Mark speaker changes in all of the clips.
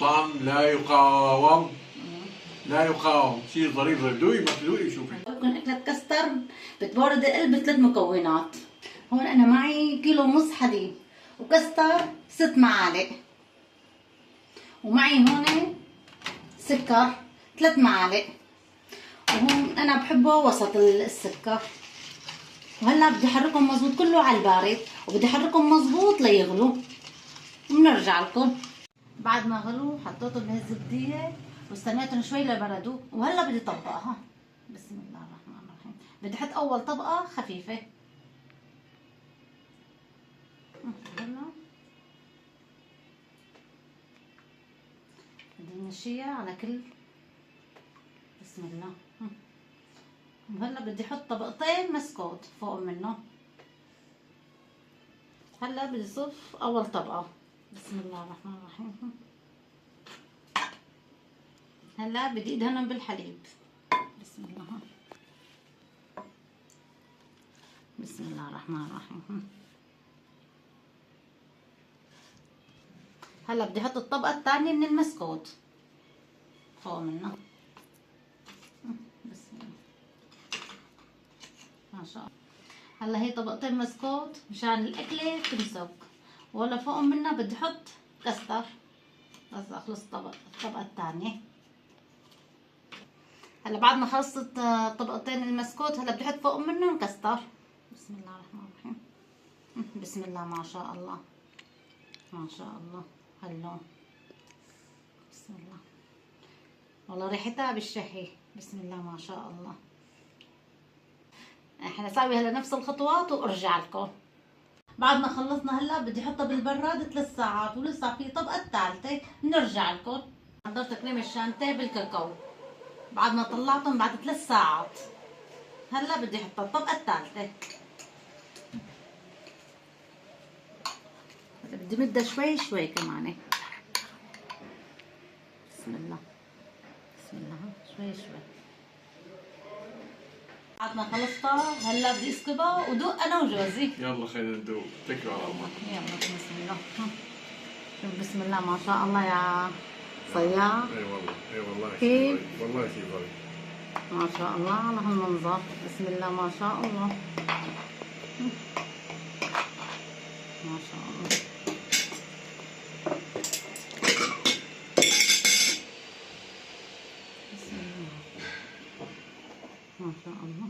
Speaker 1: طعم لا يقاوم، لا يقاوم، شيء ظريف. دوقي ما تدوقي شوفي.
Speaker 2: ممكن أكلة كاستر بتبرد القلب بثلاث مكونات. هون أنا معي كيلو ونص حليب وكاستر 6 معالق، ومعي هون سكر 3 معالق، وهون أنا بحبه وسط السكر. وهلا بدي احركهم مزبوط كله على البارد، وبدي احركهم مزبوط ليغلوا، وبنرجع لكم. بعد ما غلوا حطيتهم بهالزبدية واستنيتهم شوي لبردوا، وهلا بدي طبقها. بسم الله الرحمن الرحيم. بدي احط اول طبقة خفيفة، هلا بدي نمشيها على كل. بسم الله. وهلا بدي احط طبقتين مسكوت فوق منه. هلا بدي صف اول طبقة. بسم الله الرحمن الرحيم. هلا بدي ادهنهم بالحليب. بسم الله. بسم الله الرحمن الرحيم. هلا بدي احط الطبقة الثانية من المسكوت فوق منه. بسم الله ما شاء الله. هلا هي طبقتين مسكوت مشان الاكلة تمسك، ولا فوق منها بدي احط كاستر. بس اخلص الطبقة الثانية. هلا بعد ما خلصت طبقتين المسكوت هلا بدي احط فوق منهم كاستر. بسم الله الرحمن الرحيم. بسم الله ما شاء الله، ما شاء الله. هاللون بسم الله، والله ريحتها بالشهي. بسم الله ما شاء الله. احنا نسوي هلا نفس الخطوات وارجع لكم. بعد ما خلصنا هلا بدي احطها بالبراد 3 ساعات، ولسه في طبقة الثالثة بنرجع لكم. حضرت كريم الشانتيه بالكاكاو بعد ما طلعتهم بعد 3 ساعات. هلا بدي احط الطبقة الثالثة. بدي مدها شوي شوي كمان. بسم الله بسم الله شوي شوي. بعد ما خلصتها هلا بدي اسكبها ودوق انا وجوزي.
Speaker 1: يلا خلينا ندوق. اتكلوا على الله.
Speaker 2: يلا بسم الله. شوف بسم الله ما شاء الله يا صياع.
Speaker 1: اي والله، اي والله
Speaker 2: كيف؟
Speaker 1: والله شيء ظريف.
Speaker 2: ما شاء الله على هالمنظر. بسم الله ما شاء الله. ما شاء الله. بسم الله ما شاء الله،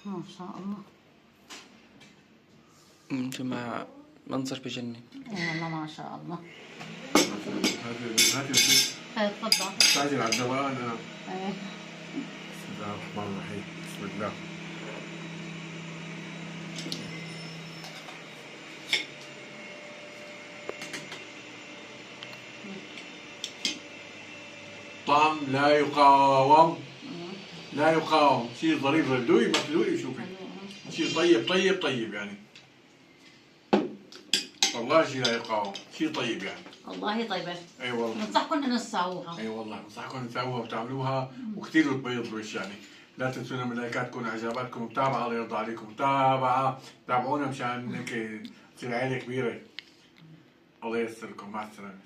Speaker 2: ما شاء الله.
Speaker 3: جماعة منظر بجنن.
Speaker 2: اي والله ما شاء الله.
Speaker 1: هاتي
Speaker 2: تفضل.
Speaker 1: استعجل على الدواء انا.
Speaker 2: ايه.
Speaker 1: بسم الله الرحمن الرحيم. بسم الله. طعم لا يقاوم، لا يقاوم، شيء ظريف. دوقي ما تدوقي شوفي. شيء طيب طيب طيب يعني. والله شيء لا يقاوم، شيء طيب يعني.
Speaker 2: والله طيبة.
Speaker 1: اي والله.
Speaker 2: بنصحكم انه تساووها.
Speaker 1: اي والله بنصحكم تسووها وتعملوها وكثير بتبيض الوش يعني. لا تنسونا من لايكاتكم واعجاباتكم ومتابعة. الله يرضى عليكم، متابعة. تابعونا مشان هيك تصير عائلة كبيرة. الله ييسر لكم. مع السلامة.